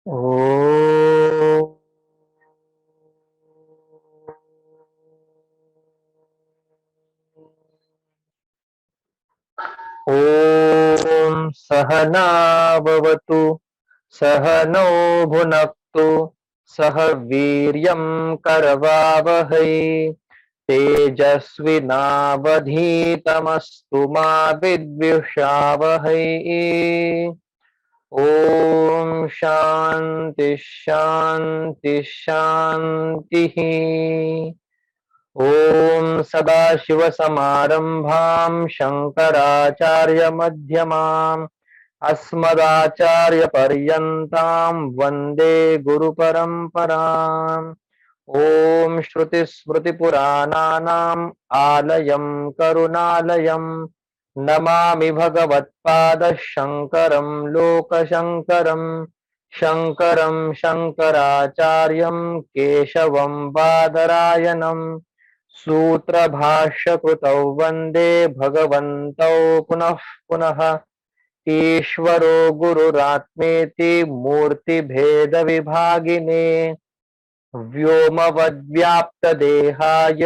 ॐ सहना भवतु सहनौ भुनक्तु सह वीर्यं करवावहै तेजस्विनावधीतमस्तु मा विद्विषावहै। ओम शांति शांति शांति। ओम सदाशिवसमारंभां शंकराचार्यमध्यमाम् अस्मदाचार्यपर्यन्तां वन्दे गुरुपरम्पराम्। ओम श्रुतिस्मृतिपुराणानाम् आलयं करुणालयम् नमामि भगवत्पादशङ्करं लोकशङ्करम्। शङ्करं शङ्कराचार्यं केशवं बादरायणम् सूत्रभाष्यकृतौ वन्दे भगवन्तौ पुनः पुनः। ईश्वरो गुरुरात्मेति मूर्तिभेदविभागिने व्योमवद्व्याप्तदेहाय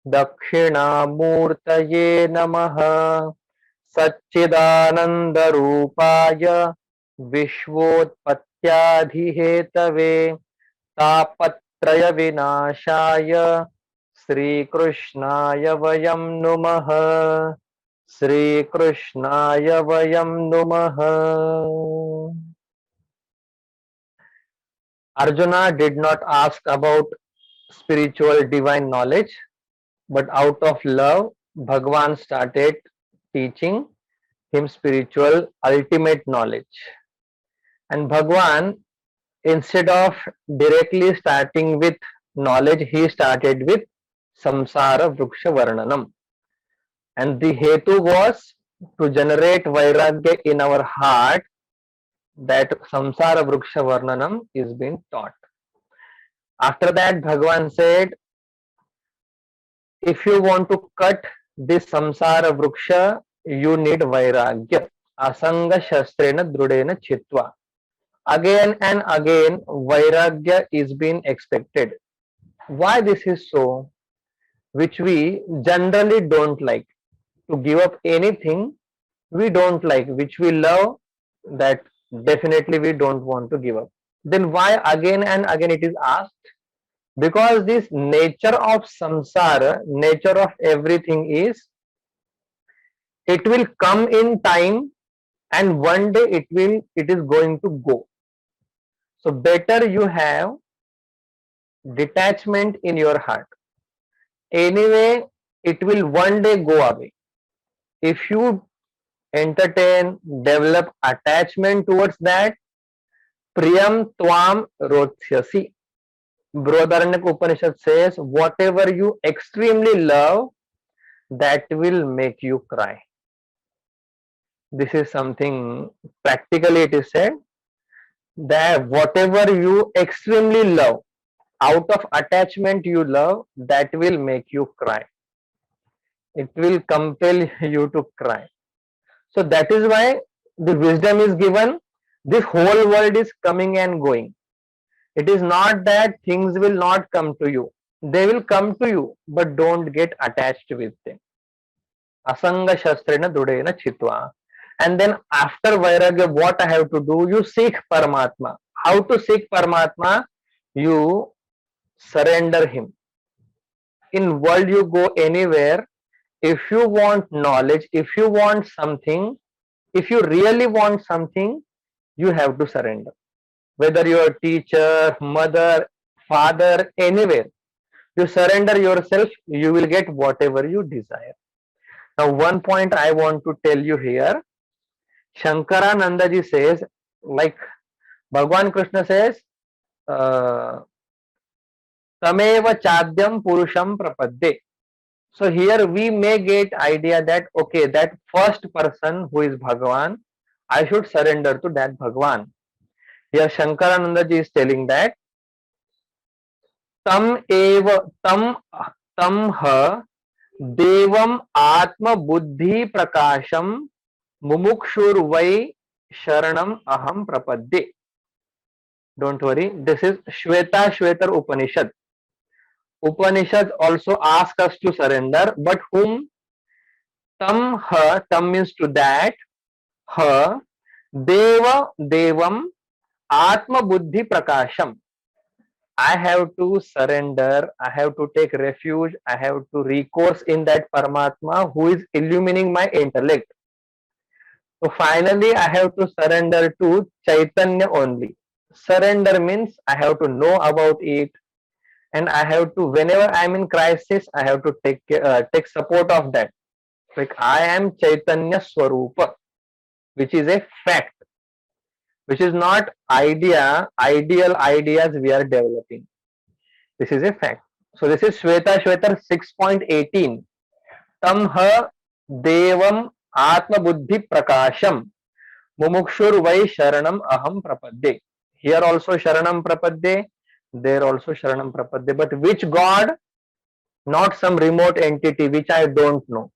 दक्षिणामूर्तये नमः। सच्चिदानन्दरूपाय विश्वोत्पत्त्यादिहेतवे तापत्रयविनाशाय श्रीकृष्णाय वयं नुमः। श्रीकृष्णाय वयं नुमः। Arjuna did not ask about spiritual divine knowledge, but out of love, Bhagwan started teaching him spiritual ultimate knowledge. And Bhagwan, instead of directly starting with knowledge, he started with Samsara Vriksha Varnanam. And the hetu was to generate Vairagya in our heart, that Samsara Vriksha Varnanam is being taught. After that, Bhagwan said, if you want to cut this Samsara Vriksha, you need Vairagya. Asanga Shastrena Drudena Chitva. Again and again, Vairagya is being expected. Why this is so? Which we generally don't like. To give up anything we don't like, which we love, that definitely we don't want to give up. Then why again and again it is asked? Because this nature of samsara, nature of everything is, it will come in time and one day it is going to go. So better you have detachment in your heart. Anyway, it will one day go away. If you entertain, develop attachment towards that, priyam tvam rothyasi. Brihadaranyaka Upanishad says, whatever you extremely love, that will make you cry. This is something practically it is said, that whatever you extremely love, out of attachment you love, that will make you cry. It will compel you to cry. So that is why the wisdom is given. This whole world is coming and going. It is not that things will not come to you. They will come to you, but don't get attached with them. Asanga shastrena dudena chitva. And then after Vairagya, what I have to do? You seek Paramatma. How to seek Paramatma? You surrender him. In world you go anywhere, if you want knowledge, if you want something, if you really want something, you have to surrender. Whether you are teacher, mother, father, anywhere, you surrender yourself, you will get whatever you desire. Now one point I want to tell you here, Shankarananda ji says, like Bhagwan Krishna says, uh, Tameva chadyam purusham prapadde. So here we may get idea that, okay, that first person who is Bhagavan, I should surrender to that Bhagavan. Here Shankarananda ji is telling that tam eva tam ha devam atma buddhi prakasham mumukshur vai sharanam aham prapadde. Don't worry. This is Shweta Shvetar Upanishad. Upanishad also ask us to surrender, but whom? Tam her, tam means to that, her, deva devam atma buddhi prakasham. I have to surrender, I have to take refuge, I have to recourse in that Paramatma who is illumining my intellect. So finally, I have to surrender to Chaitanya only. Surrender means I have to know about it, and I have to, whenever I am in crisis, I have to take support of that. Like I am Chaitanya Swarupa, which is a fact, which is not ideal ideas we are developing. This is a fact. So this is Shweta Shwetar 6.18. Tam ha devam atma buddhi prakasham mumukshur vai sharanam aham prapadde. Here also sharanam prapadde, there also sharanam prapadde. But which God? Not some remote entity which I don't know.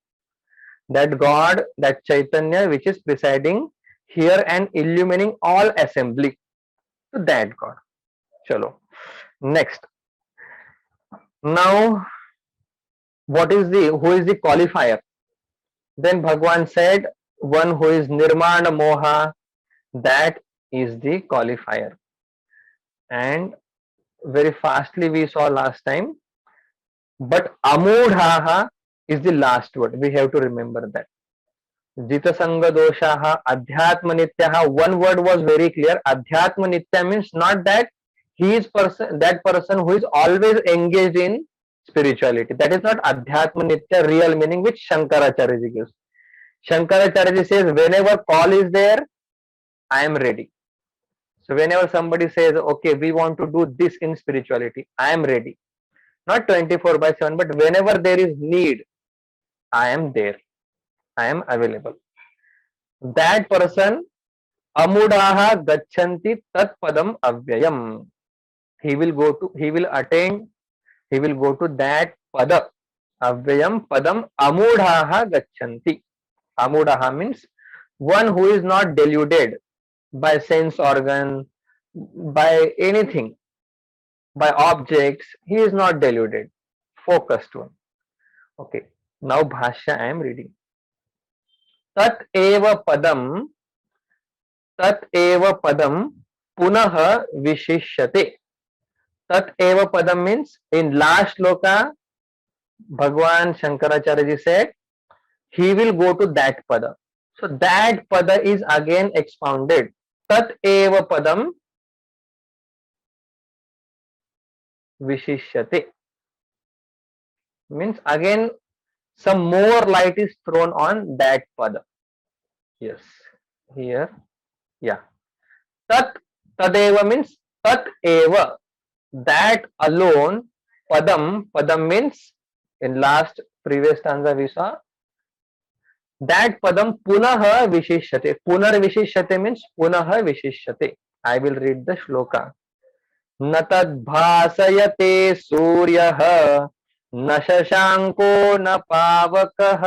That God, that Chaitanya which is presiding here and illumining all assembly. So that God. Chalo. Next. Now, who is the qualifier? Then Bhagwan said, one who is Nirmana Moha, that is the qualifier. And very fastly we saw last time, but Amudhaha is the last word. We have to remember that. Jita Sangha Doshaha, Adhyatma Nityaha. One word was very clear. Adhyatma Nitya means not that that person who is always engaged in spirituality. That is not Adhyatma Nitya real meaning which Shankaracharya gives. Shankaracharya says, whenever call is there, I am ready. So whenever somebody says, okay, we want to do this in spirituality, I am ready. Not 24/7, but whenever there is need, I am there. I am available. That person, Amudaha Gachanti Tat Padam Avyayam. He will attain, he will go to that Pada. Avyayam Padam Amudhaha Gachanti. Amudaha means one who is not deluded by sense organ, by anything, by objects. He is not deluded, focused one. Okay, now Bhashya I am reading. Tat eva padam punah vishishyate. Tat eva padam means in last shloka Bhagwan Shankaracharya ji said he will go to that pada. So that pada is again expounded. Tat eva padam vishishyate means again some more light is thrown on that pada. Yes, here, yeah. Tat tadeva means tat eva, that alone. Padam means in last previous stanza we saw that padam punah vishishyate. Punar vishishyate means punah vishishyate. I will read the shloka. न तद्भासयते सूर्यः न शशांको न पावकः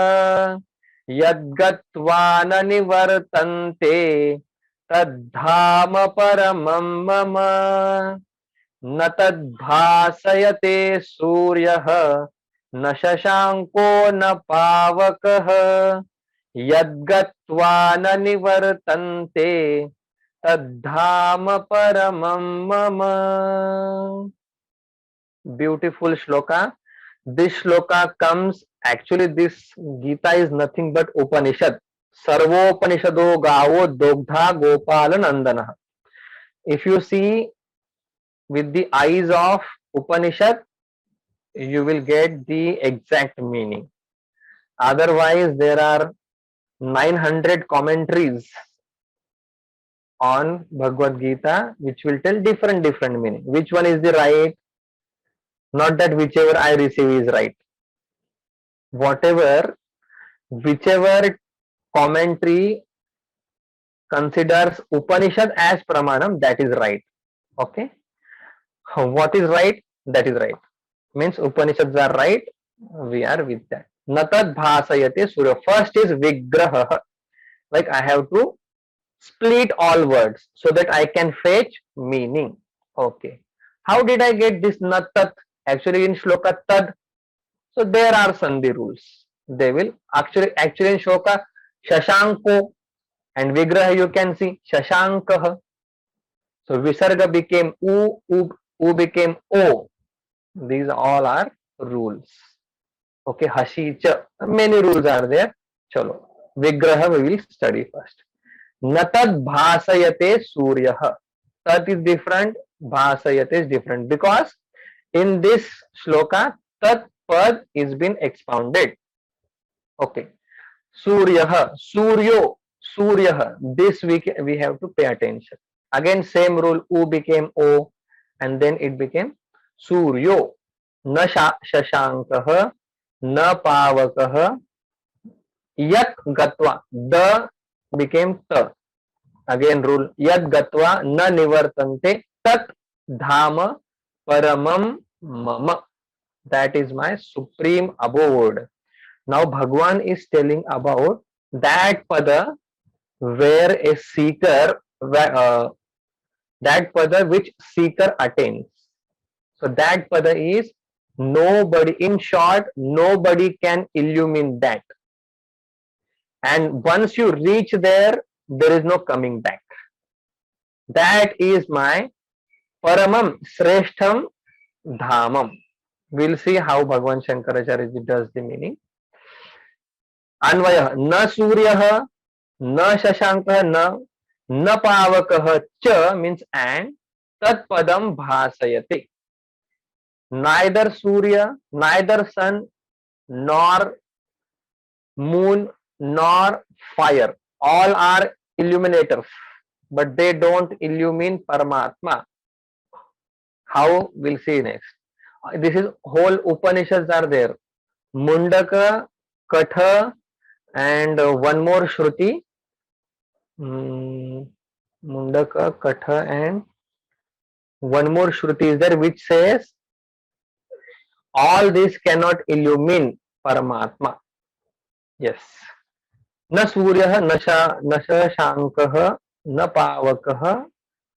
यद्गत्वा न निवर्तन्ते तद्धाम परमं मम. न तद्भासयते सूर्यः न शशांको न पावकः यद्गत्वा न निवर्तन्ते तद्धाम paramam mama. Beautiful shloka. This shloka comes, actually this Gita is nothing but Upanishad. Sarvopanishado gavo dogdha gopala nandana. If you see with the eyes of Upanishad, you will get the exact meaning. Otherwise, there are 900 commentaries on Bhagavad Gita which will tell different meaning. Which one is the right? Not that whichever I receive is right. Whichever commentary considers Upanishad as Pramanam, that is right. Okay. What is right? That is right. Means Upanishads are right. We are with that. Natad bhasayate surya. First is Vigraha. Like I have to split all words so that I can fetch meaning. Okay. How did I get this na tat? Actually in shloka tad. So there are sandhi rules. They will actually in shloka shashanko and vigraha you can see shashankah. So visarga became u became o. These all are rules. Okay, hashi cha. Many rules are there. Chalo. Vigraha we will study first. Natad bhasayate suryah. Tat is different. Bhasayate is different because in this shloka tat pad is been expounded. Okay. Suryah, Suryo, Suryah. This we have to pay attention. Again, same rule. U became O, and then it became Suryo. Na shashankah, na pavakah, yat gatva. The became ta. Again, rule. Yat gatva na nivartante tat dhama paramam mama. That is my supreme abode. Now Bhagwan is telling about that pada where a seeker, that pada which seeker attains. So that pada is nobody, in short, nobody can illumine that. And once you reach there, there is no coming back. That is my Paramam Sreshtham Dhamam. We'll see how Bhagwan Shankaracharya does the meaning. Anvaya na Suryah na Shashankah na Pavakah cha means and tat padam bhasayate. Neither Surya, neither sun, nor moon, nor fire. All are illuminators, but they don't illumine Paramatma. How? We'll see next. This is whole Upanishads are there. Mundaka, Katha, and one more Shruti. Mundaka, Katha, and one more Shruti is there which says all this cannot illumine Paramatma. Yes. Na Suryah, na Shashankah, na Pavakah,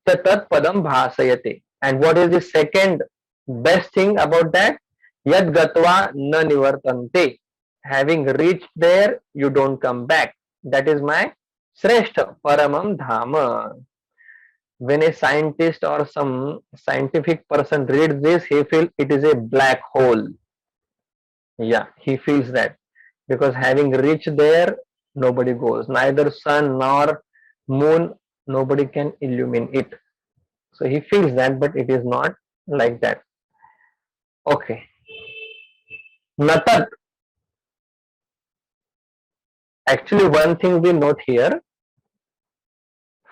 tat padam bhasayate. And what is the second best thing about that? Yad gatva na nivartante. Having reached there, you don't come back. That is my Sreshta Paramam Dhama. When a scientist or some scientific person reads this, he feels it is a black hole. Yeah, he feels that. Because having reached there, nobody goes. Neither sun nor moon, nobody can illumine it. So he feels that, but it is not like that. Okay. Natat. Actually, one thing we note here.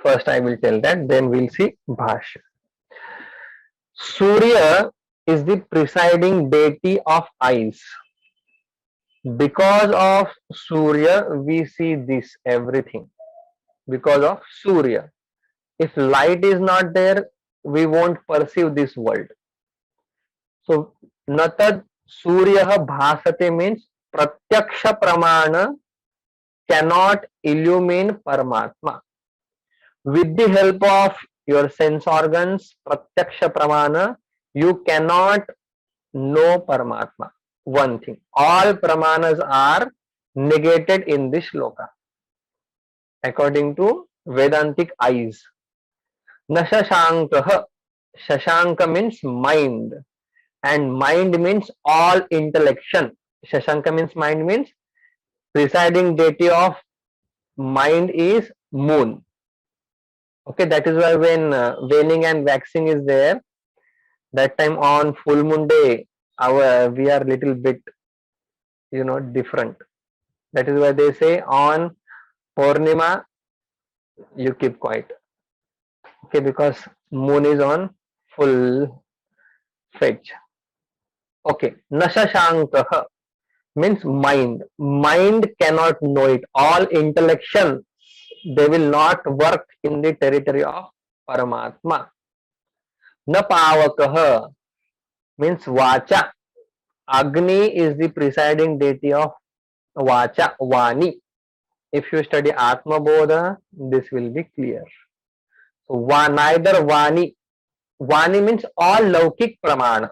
First, I will tell that, then we'll see Bhashya. Surya is the presiding deity of eyes. Because of Surya, we see this everything. Because of Surya. If light is not there, we won't perceive this world. So, Natad Surya Bhasate means Pratyaksha Pramana cannot illumine Paramatma. With the help of your sense organs, Pratyaksha Pramana, you cannot know Paramatma. One thing. All Pramanas are negated in this shloka. According to Vedantic eyes. Na Shashankah. Shashanka means mind. And mind means all intellection. Shashanka means mind means presiding deity of mind is moon. Okay, that is why when waning and waxing is there, that time on full moon day, we are little bit, different. That is why they say on Purnima, you keep quiet. Okay, because moon is on full fetch. Okay, Nashashankah means mind. Mind cannot know it. All intellection, they will not work in the territory of Paramatma. Napavakah means Vacha. Agni is the presiding deity of Vacha, Vani. If you study Atma Bodha, this will be clear. So neither Vani Vani means all Laukik Pramana.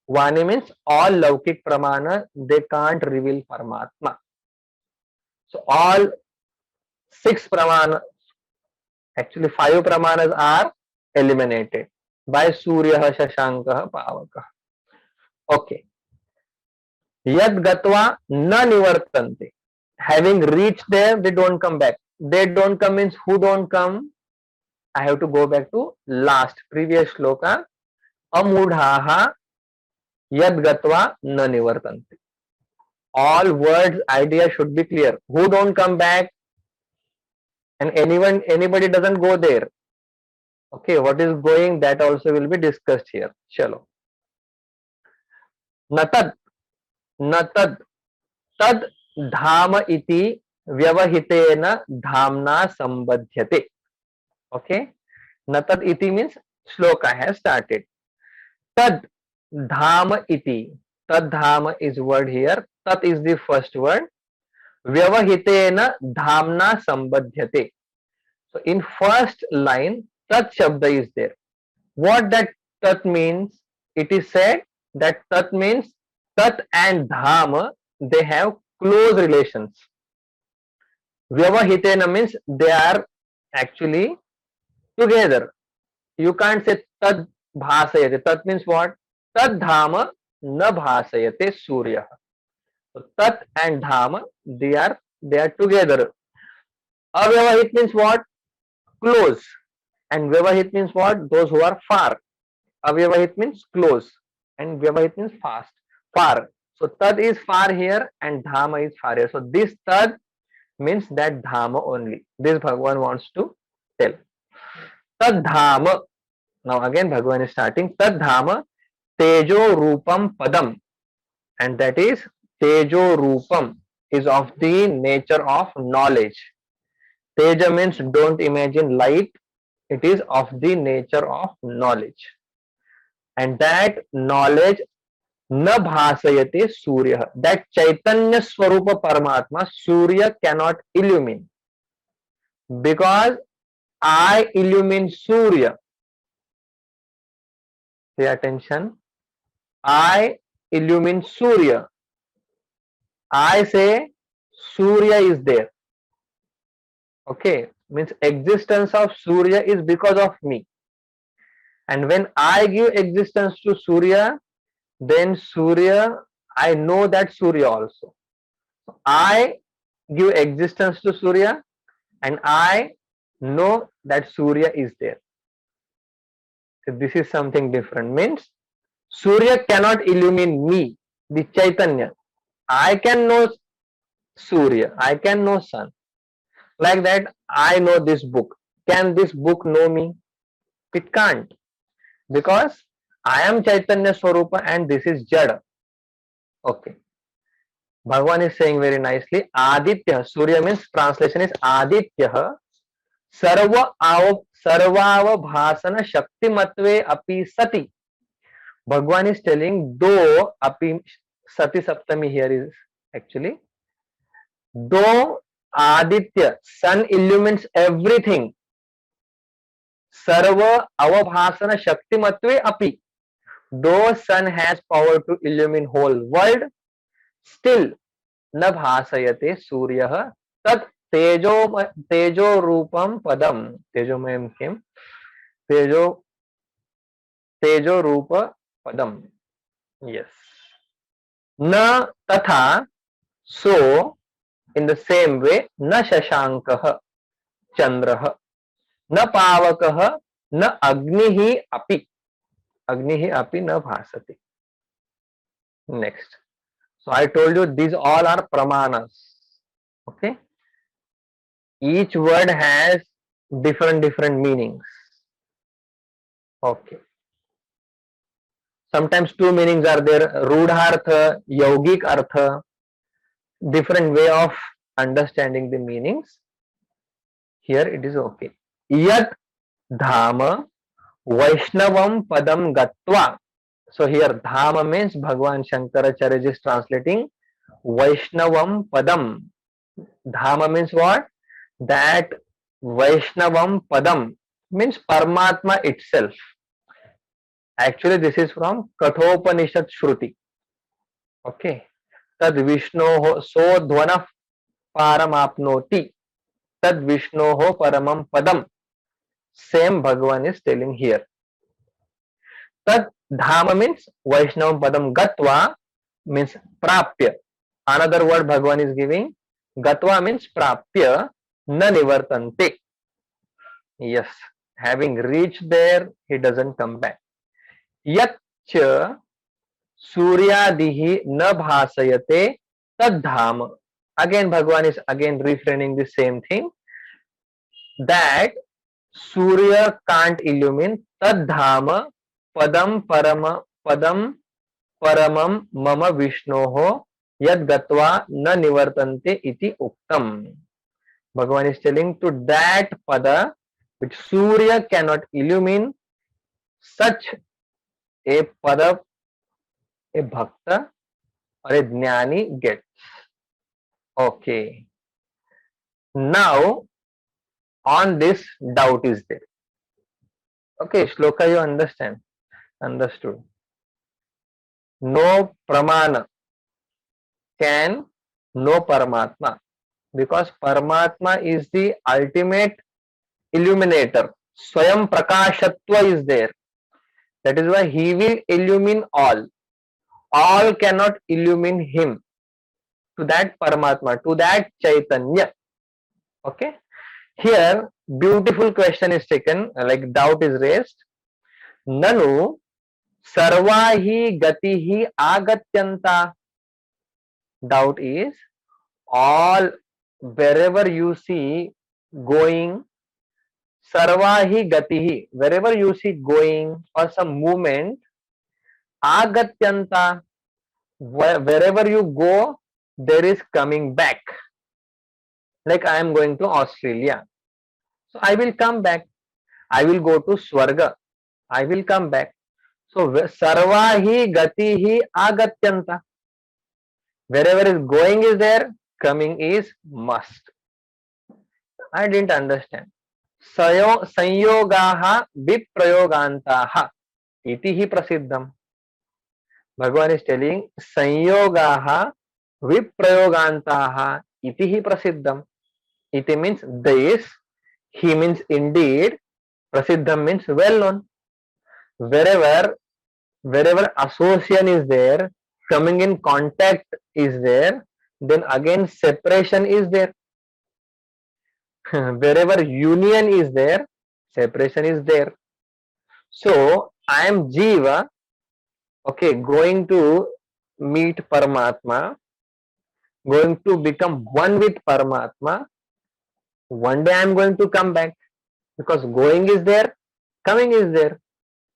Vani means all Laukik Pramana, they can't reveal Paramatma. So all 6 Pramana, actually 5 Pramanas are eliminated by Surya, Shashankah, Pavakah. Okay. Yad Gatva na nivartante. Having reached there, they don't come back. They don't come means who don't come? I have to go back to previous shloka. Amudhaha yad gatva na nivartante. All words, idea should be clear. Who don't come back? And anybody doesn't go there. Okay, what is going, that also will be discussed here. Chalo. Natad, natad, tad dhama iti vyavahitena dhamna sambadhyate. Okay, natad iti means shloka has started. Tad dhama iti. Tad dhama is word here. Tat is the first word. Vyavahitena dhamna sambadhyate. So in first line, tat shabda is there. What that tat means? It is said that tat means tat and dhama, they have close relations. Vyavahitena means they are actually together. You can't say tad bhasayate. Tat means what? Tad dhama na bhasayate surya. So tat and dhama, they are together. Avyavahit means what? Close. And vyavahit means what? Those who are far. Avyavahit means close. And vyavahit means far. So tad is far here and dhama is far here. So this tad means that dhama only. This Bhagavan wants to tell. Tad dhama. Now again Bhagavan is starting. Tad dhama tejo rupam padam. And that is tejo rupam is of the nature of knowledge. Teja means don't imagine light. It is of the nature of knowledge. And that knowledge na bhasayate surya. That Chaitanya Swarupa Paramatma, Surya cannot illumine. Because I illumine Surya. Pay attention. I illumine Surya. I say Surya is there. Okay, means existence of Surya is because of me. And when I give existence to Surya, then Surya, I know that Surya also. I give existence to Surya and I know that Surya is there. So this is something different. Means Surya cannot illumine me, the Chaitanya. I can know Surya, I can know sun. Like that, I know this book. Can this book know me? It can't. Because I am Chaitanya Swarupa and this is Jada. Okay. Bhagavan is saying very nicely, Aditya, Surya means translation is Aditya, Sarva Bhasana Shakti Matve Api Sati. Bhagavan is telling, though Api Sati Saptami here is actually, though Aditya, sun illumines everything. Sarva avabhasana shakti matve api. Though sun has power to illumine whole world, still na bhasayate surya tat tejo rupam padam. Tejomayam kim. Tejo rupa padam. Yes. Na tatha, so in the same way, na shashankah chandrah, na pavakah, na agnihi api. Agnihi api na bhasati. Next. So I told you these all are pramanas. Okay. Each word has different meanings. Okay. Sometimes two meanings are there. Rudhartha, yogic artha. Different way of understanding the meanings. Here it is okay. Yat dhama Vaishnavam padam gatva. So here dhama means Bhagavan Shankaracharya is translating Vaishnavam padam. Dhama means what? That Vaishnavam padam means Paramatma itself. Actually, this is from Kathopanishad Shruti. Okay. Tad Vishnoho so dhvana paramapnoti. Tad Vishnoho paramam padam. Same Bhagavan is telling here. Tad dhama means Vaishnavam padam gatva means prapya. Another word Bhagavan is giving. Gatva means prapya na nivartante. Yes, having reached there, he doesn't come back. Yat cha Suryadihi na bhasayate tadham. Again, Bhagavan is again refraining the same thing, that Surya can't illumine tadham padam paramam mama Vishnoho yad gatva na nivartante iti uktam. Bhagavan is telling to that pada which Surya cannot illumine, such a pada a bhakta or a jnani gets. Okay. Now, on this doubt is there. Okay, Shloka, you understand? Understood. No pramana can know Paramatma, because Paramatma is the ultimate illuminator. Swayam Prakashatva is there. That is why he will illumine all. All cannot illumine him. To that Paramatma, to that Chaitanya. Okay. Here, beautiful question is taken, like doubt is raised. Nanu sarvahi gatihi agatyanta. Doubt is, all wherever you see going, sarvahi gatihi, wherever you see going or some movement, agatyanta, wherever you go, there is coming back. Like I am going to Australia. So I will come back. I will go to Swarga. I will come back. So sarvahi gatihi agatyanta. Wherever is going is there, coming is must. I didn't understand. Sanyogaha viprayogantaha iti hi prasiddham. Bhagavan is telling sanyogaha viprayogantaha iti hi prasiddham. Iti means this, he means indeed, prasiddham means well known. Wherever association is there, coming in contact is there, then again separation is there. Wherever union is there, separation is there. So I am Jiva, okay, going to meet Paramatma, going to become one with Paramatma. One day I am going to come back, because going is there, coming is there.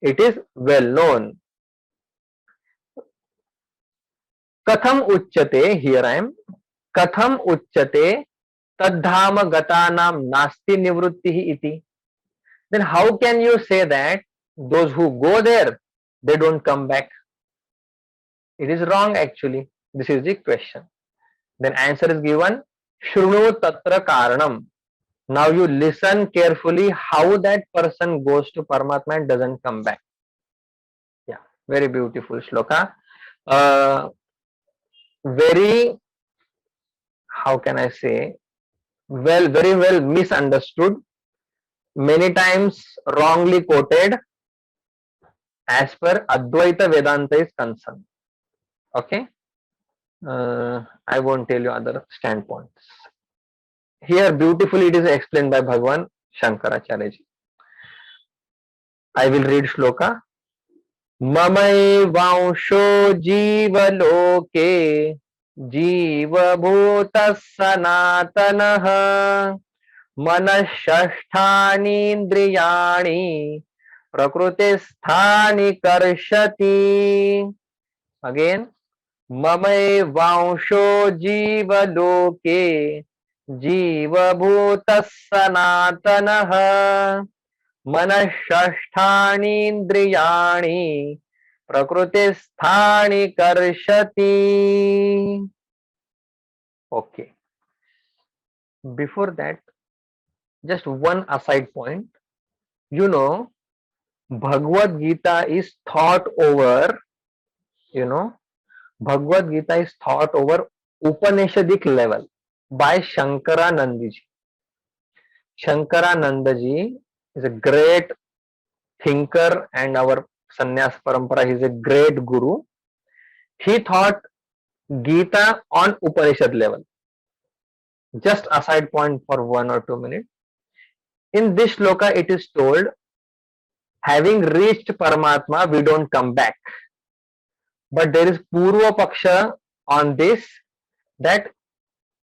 It is well known. Katham uchyate, here I am. Katham uchyate tadhama gatanam nasti nivrutti iti. Then how can you say that those who go there, they don't come back? It is wrong actually. This is the question. Then answer is given, Shrunu tatra karanam. Now you listen carefully how that person goes to Paramatma and doesn't come back. Yeah, very beautiful shloka. Very, how can I say, very well misunderstood. Many times wrongly quoted as per Advaita Vedanta is concerned. Okay. I won't tell you other standpoints. Here beautifully it is explained by Bhagavan Shankaracharya ji. I will read shloka. Mamai vansho jivaloke jivabhuta sanatanaha manashashthani prakriti sthani karshati. Again, mamai vansho jivaloke jivabhuta sanatanaha manashashthani prakriti sthani karshati. Okay. Before that, just one aside point. You know, Bhagavad Gita is thought over, you know, Bhagavad Gita is thought over Upanishadic level by Shankarananda ji. Shankarananda ji is a great thinker and our sannyas parampara. He is a great guru. He thought Gita on Upanishad level. Just a side point for 1 or 2 minutes. In this shloka, it is told, having reached Paramatma, we don't come back. But there is Purva Paksha on this, that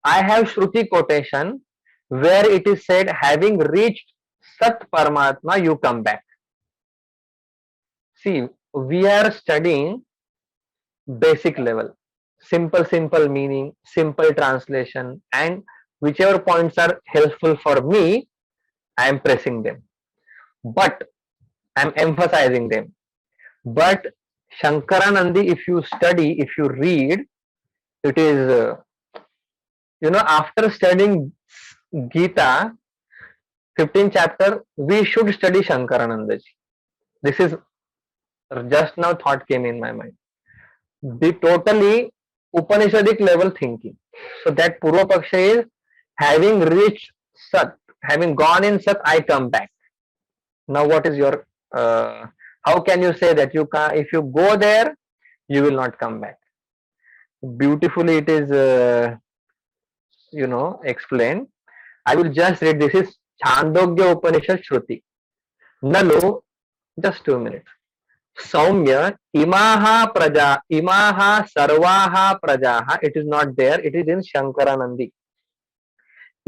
I have Shruti quotation where it is said, having reached Sat Paramatma, you come back. See, we are studying basic level, simple meaning, simple translation, and whichever points are helpful for me, I am pressing them. But I am emphasizing them. But Shankaranandi, if you study, if you read, it is, after studying Gita, 15th chapter, we should study Shankarananda ji. This is just now thought came in my mind. The totally Upanishadic level thinking. So that Purva Paksha is, having reached Sat, having gone in Sat, I come back. Now what is your, how can you say that you can, if you go there, you will not come back? Beautifully it is, explained. I will just read, this is Chandogya Upanishad Shruti. Nalu, just 2 minutes. Saumya, imaha praja, imaha sarvaha prajaha, it is not there, it is in Shankaranandi.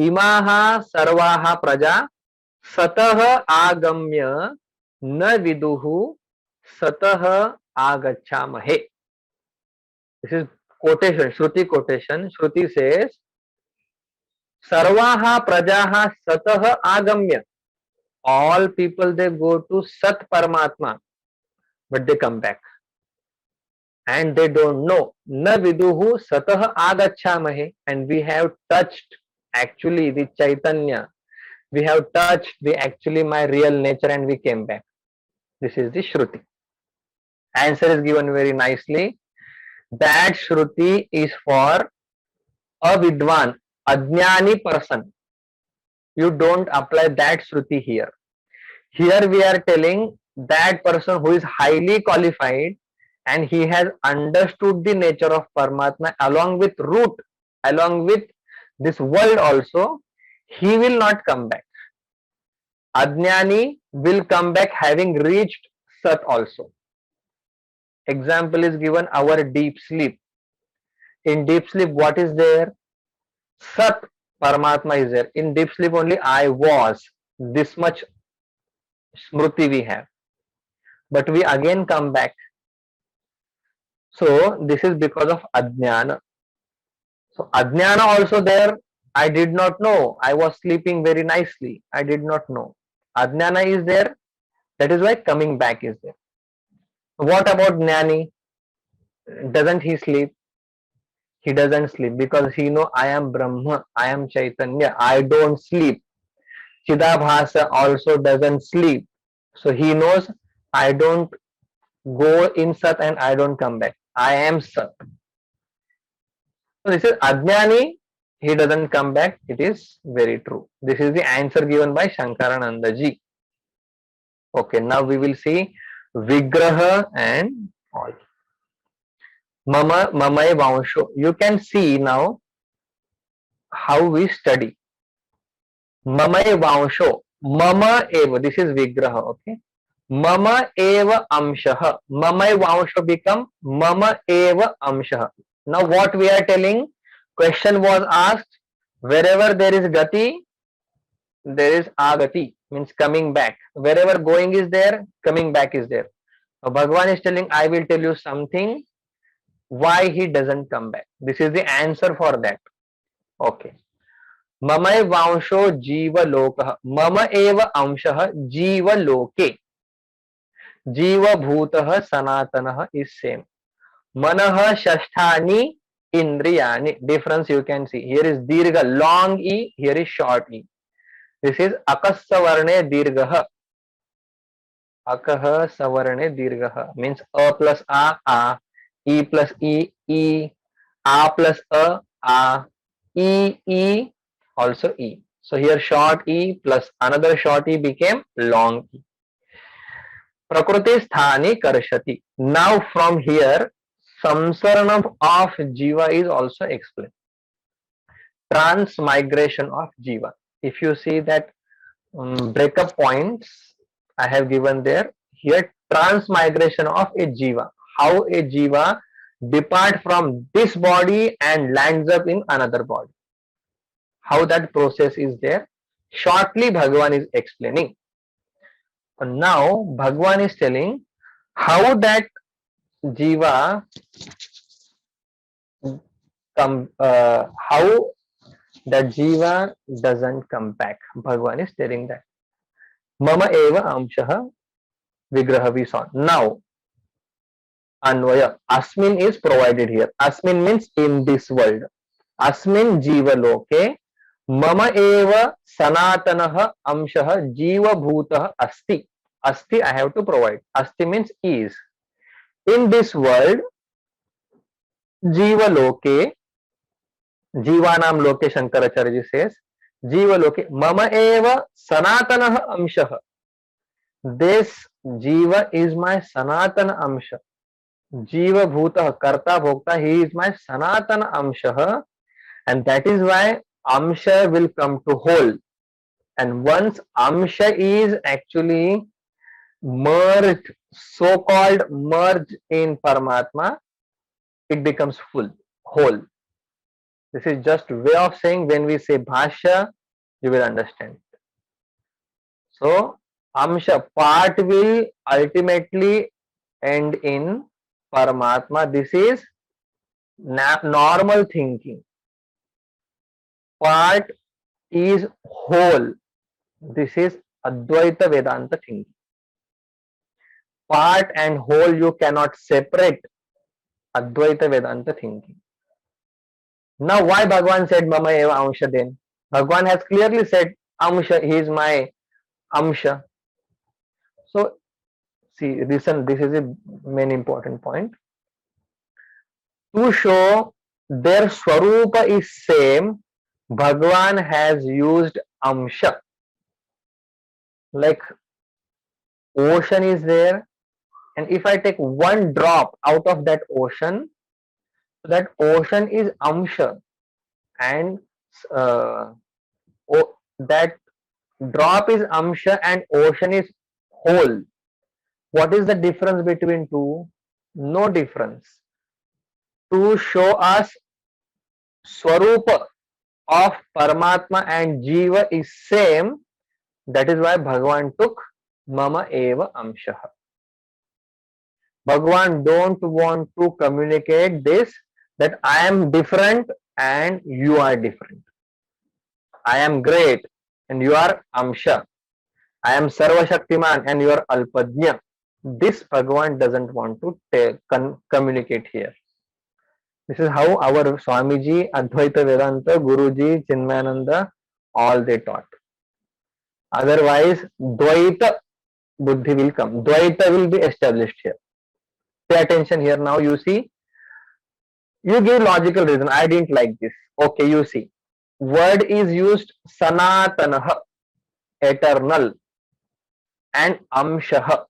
Imaha sarvaha praja, satah agamya, na viduhu, satah agachamahe. This is quotation, Shruti quotation. Shruti says, sarvaha prajaha satah agamya. All people, they go to Sat Paramatma, but they come back. And they don't know. Na viduhu satah agachamahe. And we have touched actually the Chaitanya. We have touched the actually my real nature and we came back. This is the Shruti. Answer is given very nicely. That Shruti is for a Vidwan, Ajnani person. You don't apply that Shruti here. Here we are telling that person who is highly qualified and he has understood the nature of Paramatma along with root, along with this world also, he will not come back. Ajnani will come back having reached Sat also. Example is given, our deep sleep. In deep sleep, what is there? Sat Paramatma is there. In deep sleep only I was. This much smruti we have. But we again come back. So this is because of Ajnana. So Ajnana also there. I did not know. I was sleeping very nicely. I did not know. Ajnana is there. That is why coming back is there. What about Jnani? Doesn't he sleep? He doesn't sleep because he know I am Brahma, I am Chaitanya, I don't sleep. Chidabhasa also doesn't sleep. So he knows I don't go in Sat and I don't come back. I am Sat. So this is Ajnani, he doesn't come back. It is very true. This is the answer given by Shankarananda ji. Okay, now we will see Vigraha and all. Mama, Mamai Vansho. You can see now how we study. Mamai Vansho. Mama eva. This is Vigraha. Okay. Mama eva amshaha. Mamai Vansho become Mama eva amshaha. Now what we are telling? Question was asked. Wherever there is gati, there is agati. Means coming back. Wherever going is there, coming back is there. Now Bhagavan is telling, I will tell you something. Why he doesn't come back? This is the answer for that. Okay. Mamai vansho jiva lokah. Mama eva amshah jiva loke. Jiva bhutah sanatanah is same. Manah shasthani indriyani. Difference you can see. Here is dirgha, long e. Here is short e. This is akassa varne dirgha. akah savarne dirghah means a plus a, e plus e, a plus a, e, also e. So here short e plus another short e became long e. Prakriti sthani karshati. Now from here, samsaranam of jiva is also explained. Transmigration of jiva. If you see that breakup points I have given there, here transmigration of a jiva. How a jiva depart from this body and lands up in another body. How that process is there. Shortly Bhagavan is explaining. And now Bhagavan is telling how that jiva how that jiva doesn't come back. Bhagavan is telling that. Mama eva amshah vigraha we saw. Now Anvaya. Asmin is provided here. Asmin means in this world. Asmin jiva loke mama eva sanatanah amshah jiva bhutah asti. Asti I have to provide. Asti means is. In this world, jiva loke, jivanam loke Shankaracharya says, jiva loke mama eva sanatanah amshah. This jiva is my sanatana amsha. Jiva bhuta karta bhokta, he is my sanatana amsha, and that is why amsha will come to whole. And once amsha is actually merged, so called merged in Paramatma, it becomes full, whole. This is just way of saying when we say bhashya, you will understand. So amsha part will ultimately end in Paramatma. This is normal thinking. Part is whole. This is Advaita Vedanta thinking. Part and whole you cannot separate. Advaita Vedanta thinking. Now why Bhagavan said Mama Eva Amsha then? Bhagavan has clearly said Amsha, he is my Amsha. So see, listen, this is a main important point. To show their Swarupa is same, Bhagavan has used Amsha. Like ocean is there, and if I take one drop out of that ocean is Amsha, and that drop is Amsha and ocean is whole. What is the difference between two? No difference. To show us Swarupa of Paramatma and Jiva is same, that is why Bhagavan took Mama Eva Amshaha. Bhagavan don't want to communicate this, that I am different and you are different. I am great and you are Amsha. I am Sarva Shaktiman and you are Alpadnya. This Bhagavan doesn't want to communicate here. This is how our Swamiji, Advaita Vedanta, Guruji, Chinmayananda, all they taught. Otherwise, Dvaita Buddhi will come. Dvaita will be established here. Pay attention here now. You see, you give logical reason. I didn't like this. Okay, you see. Word is used Sanatanaha, eternal, and Amshaha.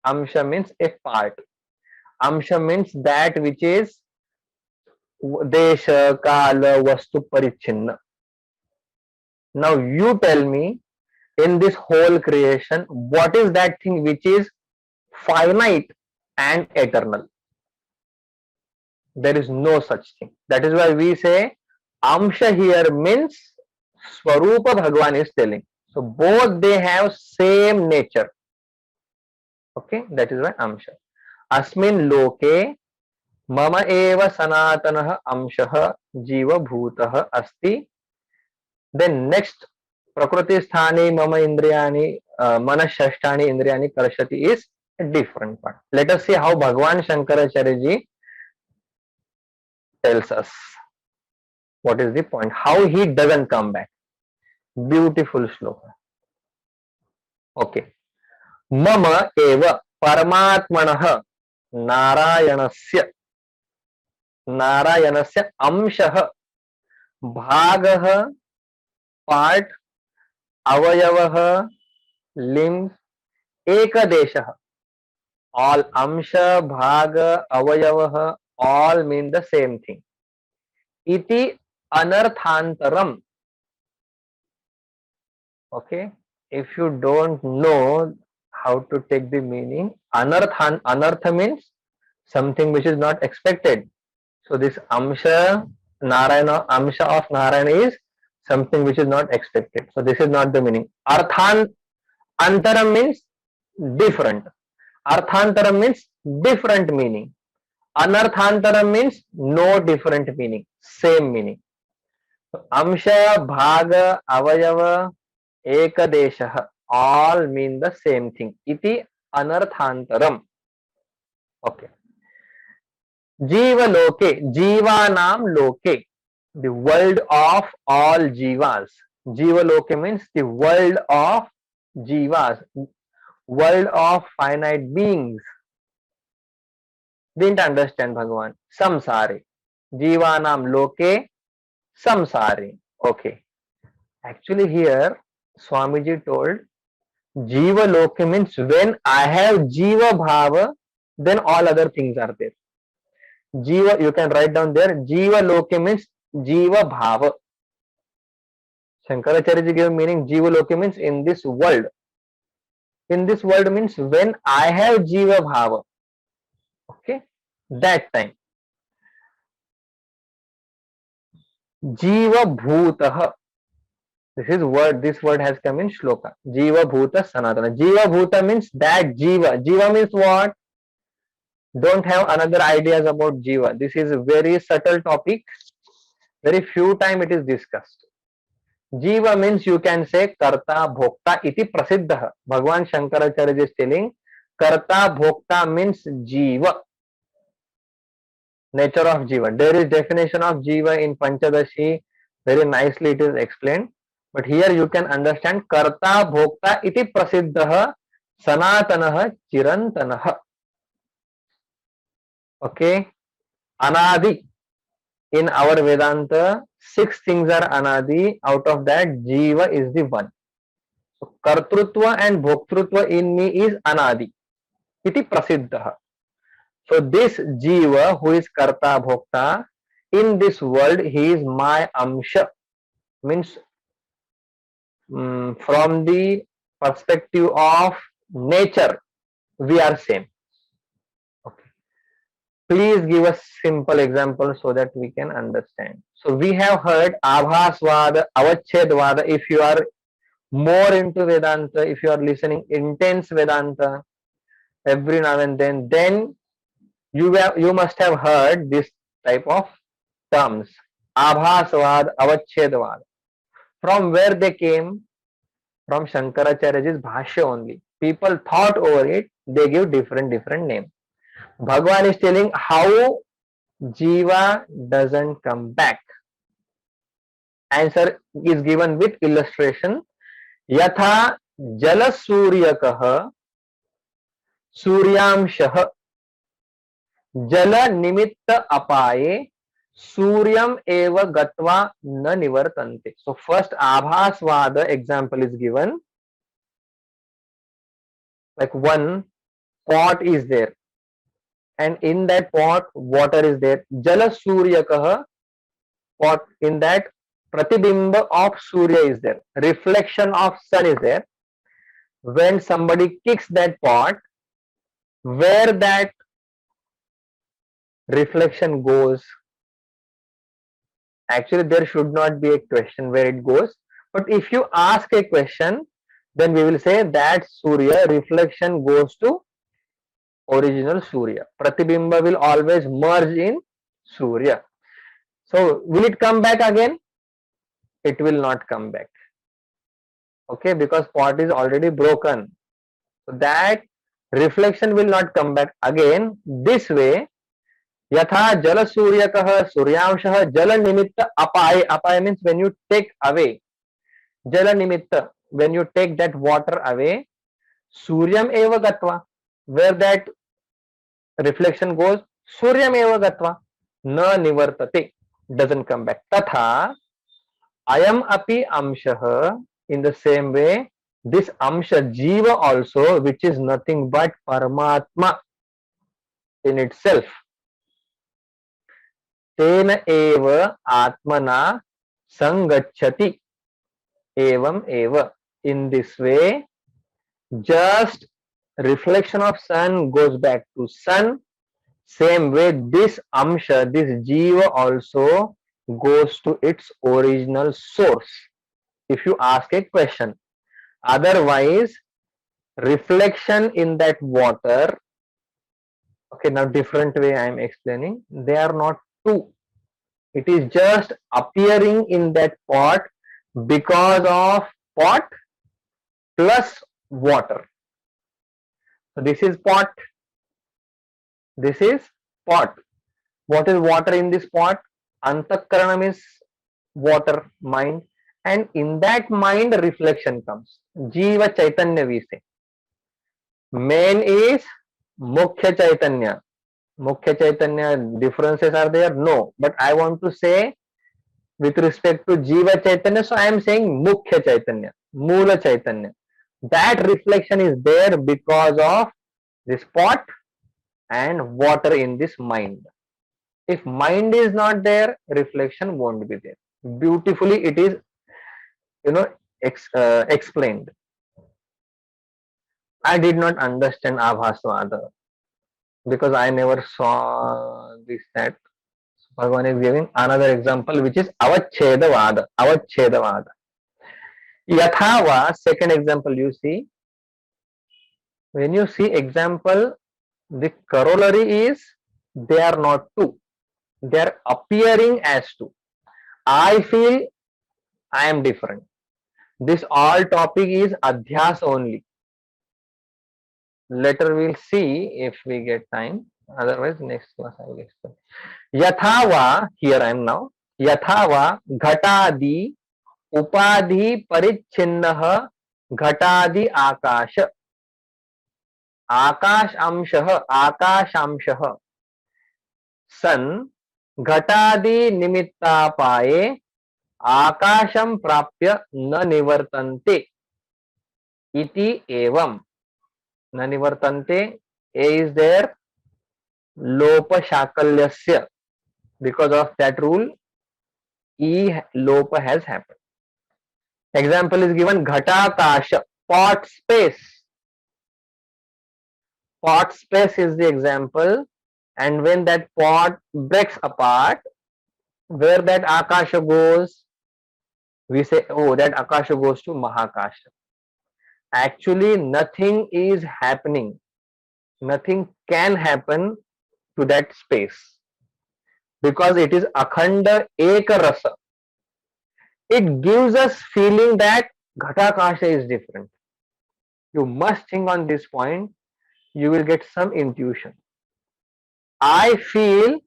Amsha means a part. Amsha means that which is Desha, Kala, Vastu, Parichinna. Now you tell me, in this whole creation, what is that thing which is finite and eternal? There is no such thing. That is why we say Amsha here means Swarupa Bhagavan is telling. So both they have same nature. Okay, that is why Amsha. Asmin loke mama eva sanatanah amshah jiva bhutah asti. Then next, prakriti sthani mama indriyani manashashtani indriyani karshati is a different part. Let us see how Bhagavan Shankaracharya ji tells us what is the point, how he doesn't come back. Beautiful shloka. Okay. मम एव परमात्मनः नारायणस्य नारायणस्य अंशः भागः part अवयवः limb एकदेशः all amsha bhaga avayavah all mean the same thing iti anarthantaram. Okay, if you don't know how to take the meaning, anartha means something which is not expected. So this amsha narayana, amsha of narayana is something which is not expected, so this is not the meaning. Antaram means different. Arthantaram means different meaning. Anarthantaram means no different meaning, same meaning. Amsha, bhaga, avayava, ekadeshah all mean the same thing. Iti anarthantaram. Okay. Jiva loke, jivanam loke, the world of all jivas. Jiva loke means the world of jivas, world of finite beings. Didn't understand Bhagavan. Samsari. Jivanam loke samsari. Okay. Actually here Swamiji told Jiva loke means when I have Jiva bhava, then all other things are there. Jiva, you can write down there. Jiva loke means Jiva bhava. Shankaracharya ji gave meaning Jiva loke means in this world. In this world means when I have Jiva bhava. Okay, that time. Jiva bhutah. This word has come in shloka. Jiva bhuta sanatana. Jiva bhuta means that jiva. Jiva means what? Don't have another ideas about jiva. This is a very subtle topic. Very few time it is discussed. Jiva means you can say karta bhokta iti prasiddha. Bhagwan Shankaracharya is telling karta bhokta means jiva. Nature of jiva. There is definition of jiva in Panchadashi. Very nicely it is explained. But here you can understand karta bhokta iti prasiddha sanatanah chirantanah. Okay. Anadi. In our Vedanta, 6 things are anadi. Out of that, jiva is the one. So kartrutva and bhoktrutva in me is anadi. Iti prasiddha. So this jiva who is karta bhokta, in this world he is my amsha. Means from the perspective of nature, we are same. Okay. Please give us simple example so that we can understand. So we have heard Abhasvada, Avachedvada. If you are more into Vedanta, if you are listening intense Vedanta every now and then you must have heard this type of terms. Abhasvada, Avachedvada. From where they came? From Shankaracharya's Bhashya only. People thought over it, they give different names. Bhagavan is telling how Jiva doesn't come back. Answer is given with illustration. Yatha jala suryakah suryamshah jala nimitta apaye Suryam eva gatva na nivartante. So first Abhasvada example is given. Like one pot is there and in that pot water is there. Jala Suryakah, pot, in that pratibimba of Surya is there. Reflection of sun is there. When somebody kicks that pot, where that reflection goes, actually there should not be a question where it goes, but if you ask a question, then we will say that Surya reflection goes to original Surya. Pratibimba will always merge in Surya. So will it come back again? It will not come back. Okay, because pot is already broken. So that reflection will not come back again. This way, Yatha jala suryakah suryamshah jala nimitta apaya. Apaya means when you take away. Jala nimitta, when you take that water away. Suryam eva gatva. Where that reflection goes, Suryam eva gatva. Na nivartate. Doesn't come back. Tatha ayam api amshah. In the same way, this amsha jiva also, which is nothing but Paramatma in itself. Tena eva atmana sangachati evam eva. In this way, just reflection of sun goes back to sun. Same way, this amsha, this jiva also goes to its original source. If you ask a question, otherwise, reflection in that water. Okay, now different way I am explaining. They are not two. It is just appearing in that pot because of pot plus water. So this is pot. This is pot. What is water in this pot? Antakaranam is water, mind. And in that mind, reflection comes. Jiva Chaitanya we say. Main is Mukhya Chaitanya. Mukhya Chaitanya differences are there? No. But I want to say with respect to Jiva Chaitanya, so I am saying Mukhya Chaitanya, Moola Chaitanya. That reflection is there because of this pot and water in this mind. If mind is not there, reflection won't be there. Beautifully it is, explained. I did not understand Abhasvada because I never saw this, that. Bhagavan is giving another example which is Avachedavada. Avachedavada. Yathava, second example you see. When you see example, the corollary is they are not two. They are appearing as two. I feel I am different. This all topic is adhyas only. Later we'll see if we get time. Otherwise, next class I will explain. Yathava, here I am now. Yathava ghatadi upadhi parichinnah ghatadi akash. आकाशांशः सन घटादि निमित्तापाये आकाशं प्राप्य न निवर्तन्ते इति एवं. न निवर्तन्ते, a is there, lopa shakalyasya, because of that rule e lopa has happened. Example is given, ghatakasha, pot space. Pot space is the example, and when that pot breaks apart, where that akasha goes, we say, oh, that akasha goes to mahakasha. Actually, nothing is happening. Nothing can happen to that space because it is akhanda ekarasa. It gives us feeling that ghatakasha is different. You must think on this point. You will get some intuition. I feel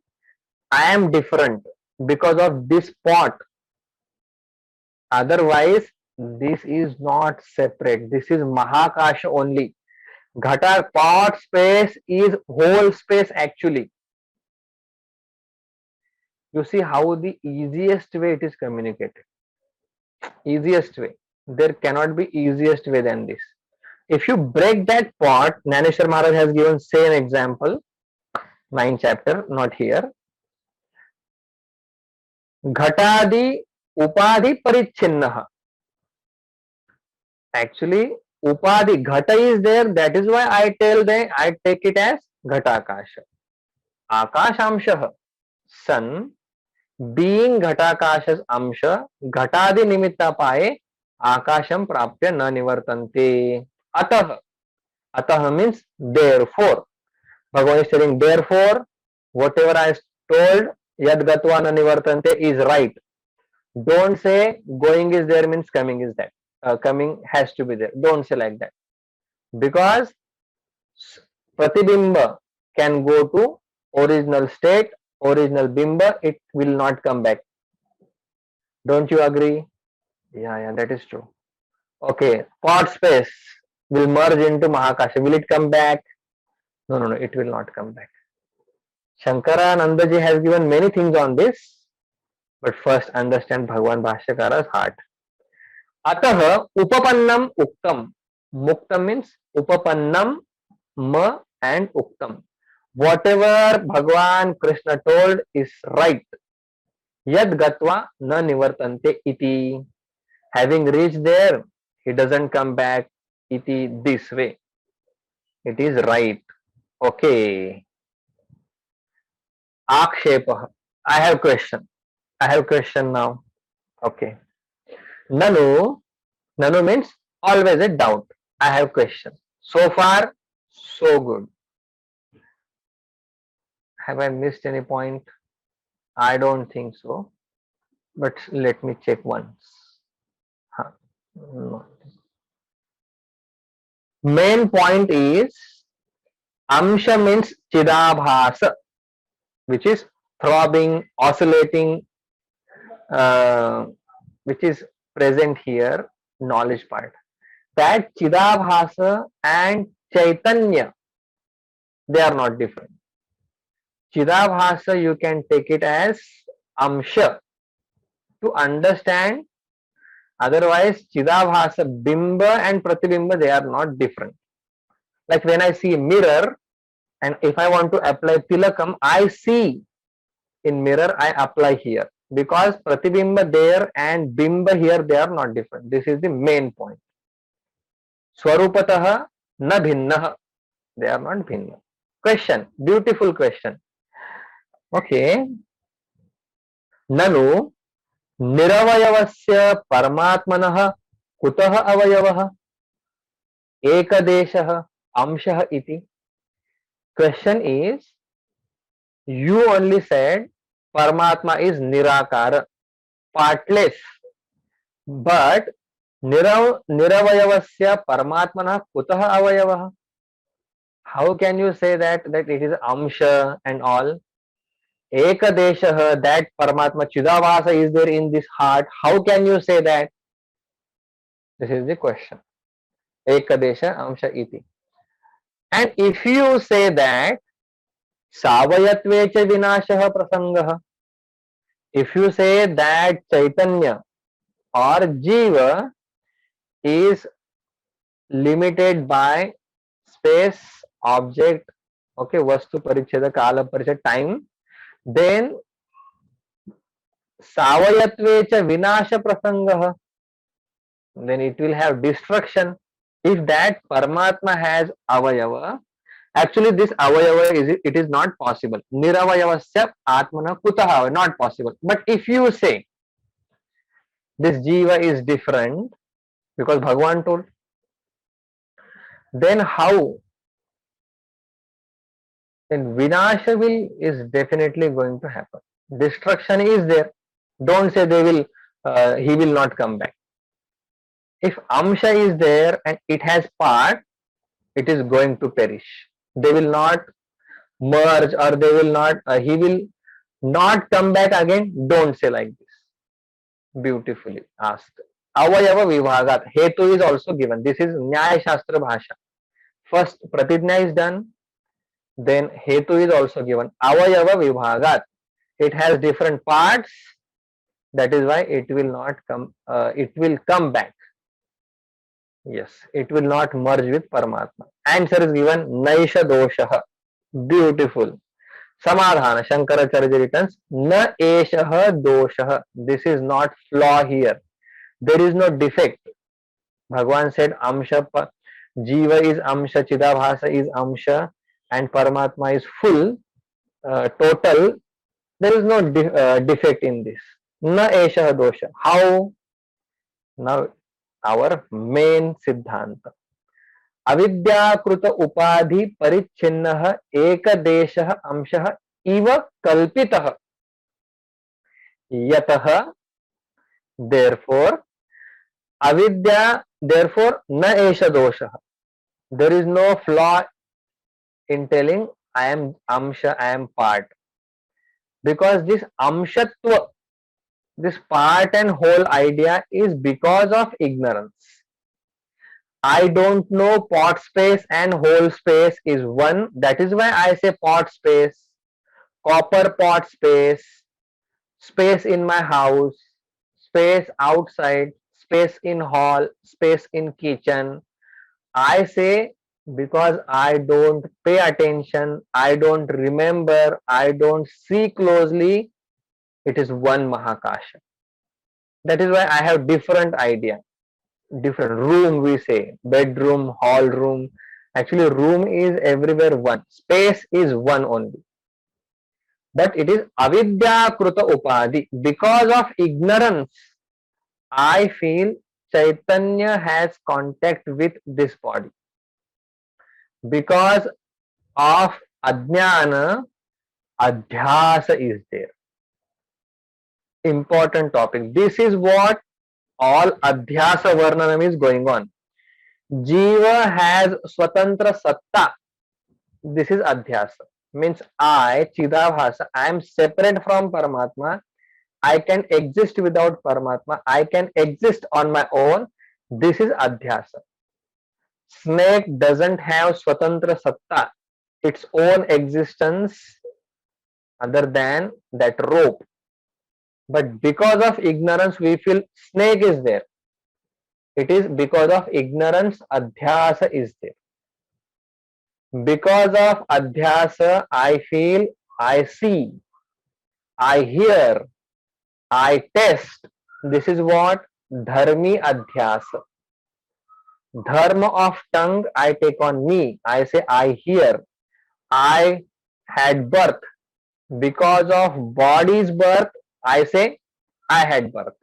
I am different because of this pot. Otherwise, this is not separate. This is mahakasha only. Ghata pot space is whole space actually. You see how the easiest way it is communicated. Easiest way. There cannot be easiest way than this. If you break that pot, Naneshwar Maharaj has given same example, 9th chapter, not here. Ghatadi upadhi parichinnah. Actually, upadhi, ghata is there, that is why I take it as ghatakasha. Akashamshah, sun, being ghatakasha's amsha, ghatadi nimitta paye, akasham prapya na nivartante. Atah. Atah means therefore. Bhagavan is telling therefore, whatever I told, yad gatva na nivartante is right. Don't say going is there means coming is that. Coming has to be there. Don't say like that. Because pratibimba can go to original state, original bimba, it will not come back. Don't you agree? Yeah, that is true. Okay, pot space. will merge into Mahakasha. Will it come back? No, no, no, it will not come back. Shankaranandaji has given many things on this, but first understand Bhagwan Bhashyakara's heart. Atah upapannam uktam. Muktam means upapannam ma and uktam. Whatever Bhagwan Krishna told is right. Yad gatva na nivartante iti. Having reached there, he doesn't come back iti this way. It is right. Okay. Akshepah. I have question. I have question now. Okay. Nanu. Nanu means always a doubt. I have question. So far, so good. Have I missed any point? I don't think so. But let me check once. Huh. No. Main point is Amsha means Chidabhasa, which is throbbing, oscillating, which is present here, knowledge part. That Chidabhasa and Chaitanya, they are not different. Chidabhasa, you can take it as Amsha to understand. Otherwise, Chidabhasa, Bimba and Pratibimba, they are not different. Like when I see a mirror, and if I want to apply Tilakam, I see in mirror, I apply here. Because Pratibimba there and Bimba here, they are not different. This is the main point. Swarupataha na bhinnaha. They are not bhinna. Question. Beautiful question. Okay. Nanu निरवयवस्य परमात्मनः कुतः अवयवः एकदेशः अंशः इति. Question is, you only said Paramatma is Nirakara, partless, but Niravayavasya Paramatmana Kutaha Avayavaha. How can you say that it is Amsha and all? Ekadeshaha, that Paramatma Chidavasa is there in this heart. How can you say that? This is the question. Ekadesha Amsha iti. And if you say that Savayatve cha vinashaha prasangaha, if you say that Chaitanya or Jiva is limited by space, object, okay, Vastu Paricheda, Kala Paricheda, time, then Savayatve cha vinasha prasangaha, then it will have destruction. If that Paramatma has avayava, actually this avayava it is not possible. Niravayavasya atmana kutaha, not possible. But if you say this jiva is different because Bhagavan told, then how? Then vinasha is definitely going to happen. Destruction is there. Don't say he will not come back. If Amsha is there and it has part, it is going to perish. They will not merge, or they will not, he will not come back again. Don't say like this. Beautifully asked. Avayava Vibhagat. Hetu is also given. This is Nyaya Shastra Bhasha. First Pratijna is done, then Hetu is also given. Avayava Vibhagat. It has different parts. That is why it will not come, it will come back. Yes, it will not merge with Paramatma. Answer is given Naisha Doshaha. Beautiful. Samadhana. Shankaracharya returns Na Eshaha Doshaha. This is not flaw here. There is no defect. Bhagavan said Amsha, Jiva is Amsha, Chidabhasa is Amsha, and Paramatma is full, total. There is no defect in this. Na Eshaha Dosha. How? Now our main siddhanta. अविद्याकृत उपाधि परिच्छिन्नः एकदेशः अंशः इव कल्पितः यतः therefore avidya, therefore na esha dosha. There is no flaw in telling I am amsha, I am part, because this amshatva, this part and whole idea is because of ignorance. I don't know pot space and whole space is one. That is why I say pot space, copper pot space, space in my house, space outside, space in hall, space in kitchen. I say because I don't pay attention, I don't remember, I don't see closely, it is one Mahakasha. That is why I have different idea. Different room, we say bedroom, hall room. Actually room is everywhere one, space is one only, but it is avidya kruta upadhi. Because of ignorance I feel Chaitanya has contact with this body. Because of ajnana, adhyasa is there. Important topic. This is what all adhyasa varnanam is going on. Jiva has swatantra satta. This is adhyasa. Means I, Chidabhasa, I am separate from Paramatma. I can exist without Paramatma. I can exist on my own. This is adhyasa. Snake doesn't have swatantra satta, its own existence other than that rope. But because of ignorance, we feel snake is there. It is because of ignorance, adhyasa is there. Because of adhyasa, I feel, I see, I hear, I test. This is what dharmi adhyasa. Dharma of tongue I take on me. I say I hear. I had birth. Because of body's birth, I say I had birth.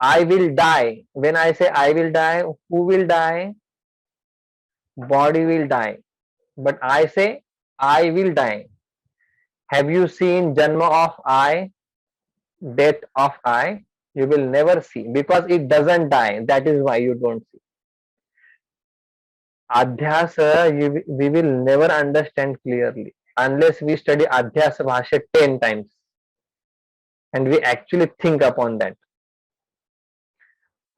I will die. When I say I will die, who will die? Body will die. But I say I will die. Have you seen Janma of I, death of I? You will never see because it doesn't die. That is why you don't see. Adhyasa, we will never understand clearly unless we study Adhyasa Bhasha 10 times and we actually think upon that.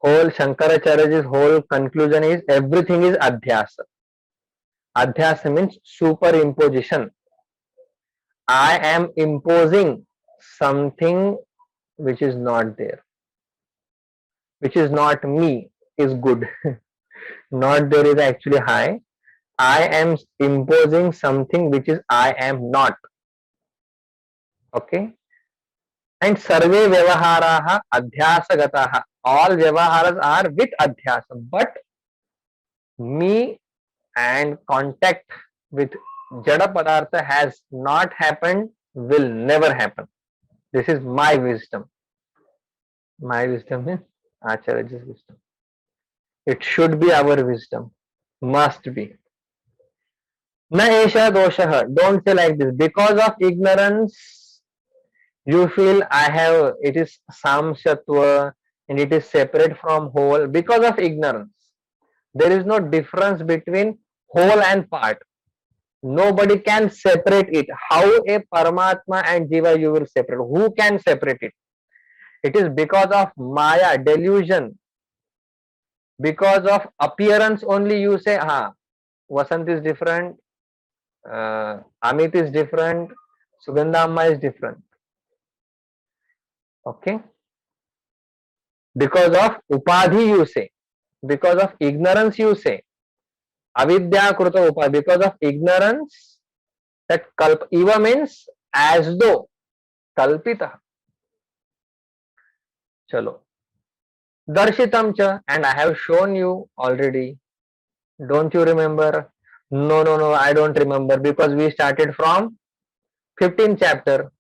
Whole Shankaracharya's whole conclusion is everything is Adhyasa. Adhyasa means superimposition. I am imposing something which is not there, which is not me, is good. Not there is actually high. I am imposing something which is I am not. Okay. And sarve vyavaharaha adhyasagataha. All vyavaharas are with adhyasa. But me and contact with jada padartha has not happened, will never happen. This is my wisdom. My wisdom is Acharya's wisdom. It should be our wisdom. Must be. Na esha doshaha. Don't say like this. Because of ignorance, you feel I have, it is samshatva and it is separate from whole. Because of ignorance, there is no difference between whole and part. Nobody can separate it. How a Paramatma and Jiva you will separate? Who can separate it? It is because of Maya, delusion. Because of appearance only you say, Vasant is different, Amit is different, Sugandha Amma is different. Okay? Because of Upadhi you say. Because of ignorance you say. Avidya kruta upadhi. Because of ignorance, that kalp eva means as though. Kalpita. Chalo. Darshitam cha, and I have shown you already. Don't you remember? No, I don't remember because we started from 15th chapter.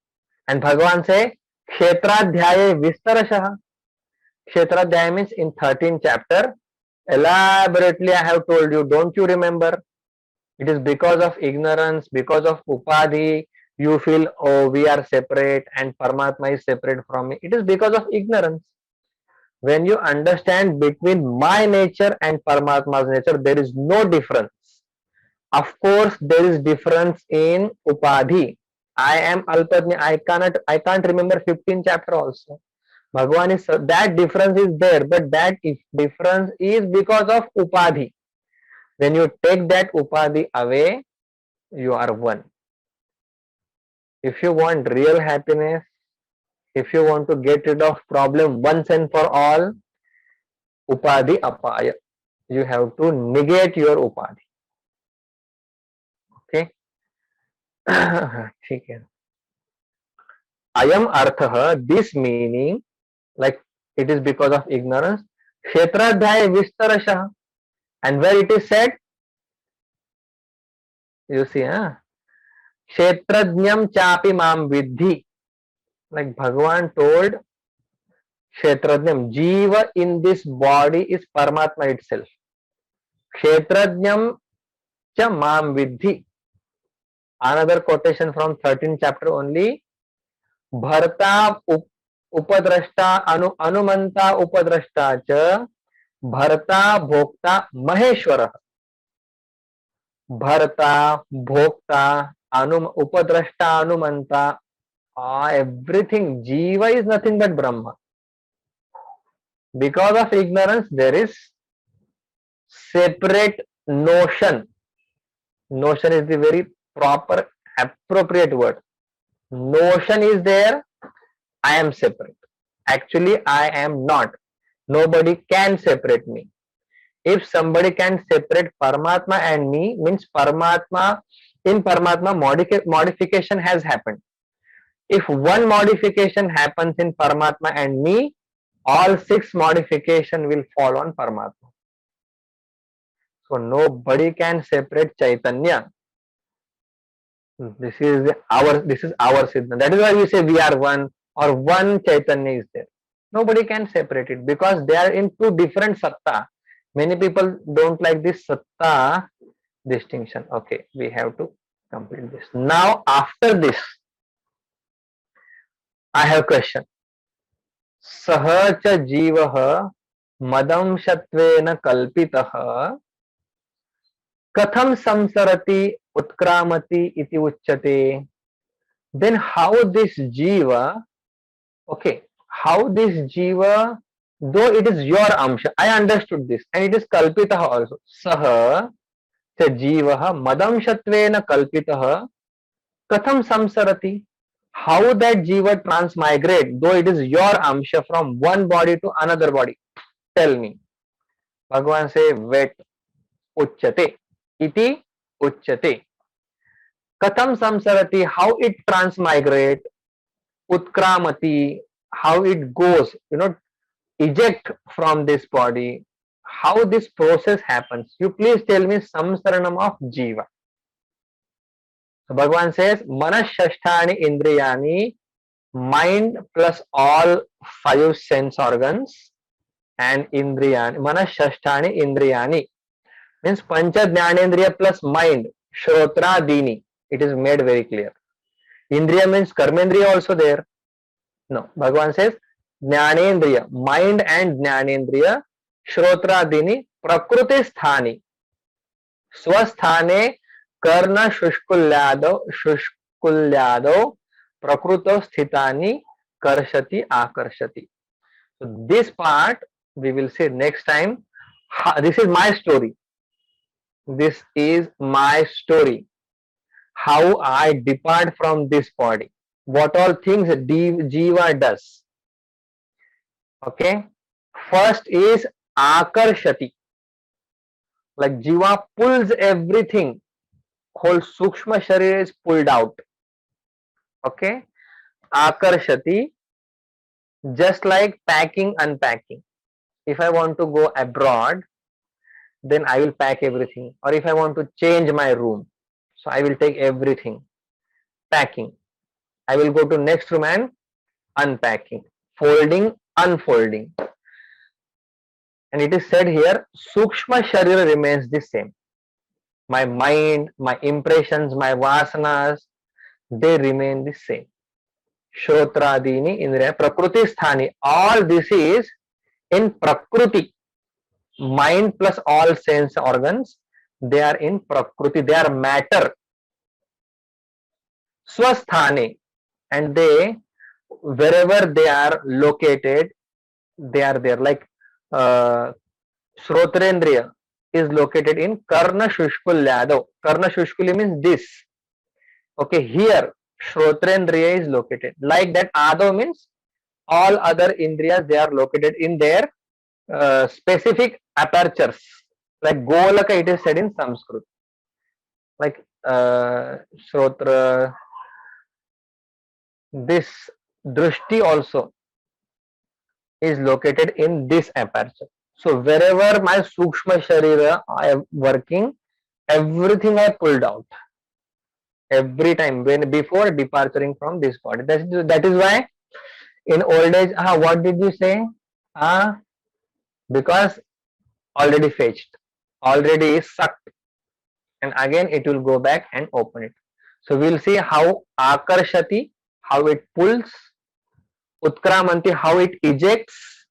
And Bhagavan say, Kshetradhyaye vistarashaha. Kshetradhyaya means in 13th chapter. Elaborately I have told you, don't you remember? It is because of ignorance, because of upadhi, you feel, oh, we are separate and Paramatma is separate from me. It is because of ignorance. When you understand between my nature and Paramatma's nature, there is no difference. Of course, there is difference in upadhi. I am Alpadni. I can't remember 15th chapter also. Bhagavan is, that difference is there, but that difference is because of upadhi. When you take that upadhi away, you are one. If you want real happiness, if you want to get rid of problem once and for all, upadhi apaya. You have to negate your upadhi. Okay. ठीक है. Ayam artha, this meaning, like it is because of ignorance. Kshetradhyaya vistarashah. And where it is said, you see, Kshetrajñam chapi mam vidhi. Like Bhagavan told Kshetrajñam, Jiva in this body is Paramatma itself. Kshetrajñam cha mam vidhi. Another quotation from 13th chapter only. Bharta upadrashta anumanta upadrashta cha Bharta bhokta maheshwara. Bharta bhokta upadrashta anumanta, everything. Jiva is nothing but Brahma. Because of ignorance, there is separate notion. Notion is the very proper, appropriate word. Notion is there, I am separate. Actually, I am not. Nobody can separate me. If somebody can separate Paramatma and me, means Paramatma, in Paramatma modification has happened. If one modification happens in Paramatma and me, all 6 modification will fall on Paramatma. So nobody can separate Chaitanya. This is our siddhanta. That is why we say we are one, or one Chaitanya is there. Nobody can separate it because they are in 2 different satta. Many people don't like this satta distinction. Okay, we have to complete this. Now after this, I have a question. Sah cha jivah madamshatvena kalpitah katham samsarati utkramati iti uchyate. Then how this jiva, okay, how this jiva, though it is your amsha, I understood this, and it is kalpitah also. Sah cha jivah madamshatvena kalpitah katham samsarati. How that jiva transmigrate, though it is your amsha, from one body to another body? Tell me. Bhagavan say, vet uchyate. Iti uchyate. Katham samsarati, how it transmigrate. Utkramati, how it goes, eject from this body. How this process happens. You please tell me samsaranam of jiva. So Bhagavan says, manashasthani indriyani, mind plus all 5 sense organs, and indriyani, manashasthani indriyani means pancha jnanendriya plus mind, shrotra dini. It is made very clear. Indriya means karmendriya also there. No, Bhagavan says jnanendriya, mind and jnanendriya, shrotra dini, prakriti sthani, sवस्थाने Karna शुष्कुल्यादो prakruto sthitani karshati akarshati. So this part we will see next time. This is my story. This is my story. How I depart from this body. What all things jiva does. Okay. First is akarshati. Like jiva pulls everything. Whole sukshma sharir is pulled out. Okay. Akarshati, just like packing, unpacking. If I want to go abroad, then I will pack everything. Or if I want to change my room, so I will take everything. Packing. I will go to next room and unpacking. Folding, unfolding. And it is said here, Sukshma Sharira remains the same. My mind, my impressions, my vasanas, they remain the same. Shrotradini, Indriya, Prakriti Sthani. All this is in Prakriti. Mind plus all sense organs, they are in Prakriti. They are matter. Swasthane. And they wherever they are located, they are there. Like uh, Shrotrendriya is located in Karna Shushkulyado. Karna Shushkuli means this. Okay, here Shrotrendriya is located. Like that, Ado means all other Indriyas, they are located in their specific apertures. Like Golaka, it is said in Sanskrit. Like Shrotra, this Drushti also is located in this aperture. So wherever my Sukshma Sharira I am working, everything I pulled out every time when before departing from this body. That is why in old age, what did you say? Ah, because already fetched, already is sucked, and again it will go back and open it. So we'll see how Akarshati, how it pulls, Utkramanti, how it ejects,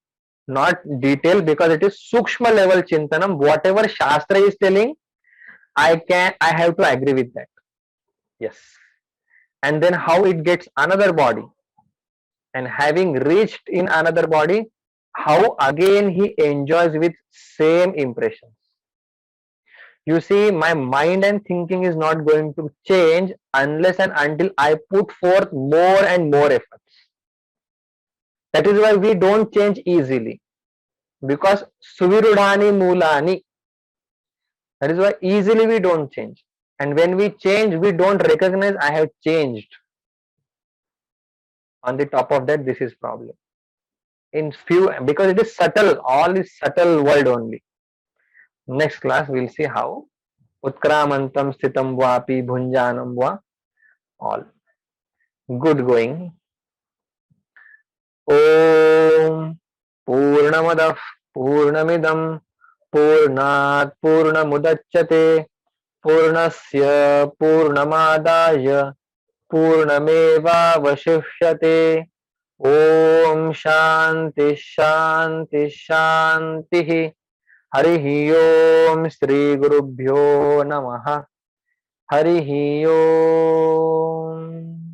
not detail because it is Sukshma level Chintanam. Whatever Shastra is telling, I have to agree with that. Yes. And then how it gets another body, and having reached in another body, how again he enjoys with same impressions. You see, my mind and thinking is not going to change unless and until I put forth more and more efforts. That is why we don't change easily, because suvirudhani mulani. That is why easily we don't change. And when we change, we don't recognize I have changed. On the top of that, this is problem. In few, because it is subtle, all is subtle world only. Next class, we'll see how Utkramantam Stitam Vapi Bhunjanam Va, all. Good going. Om Purnamadah Purnamidam Purnat Purnamudachyate Purnasya Purnamadaya Purnamevavashishyate. Om Shanti Shanti Shanti. Harihi Om Shri Gurubhyo Namaha. Harihi Om.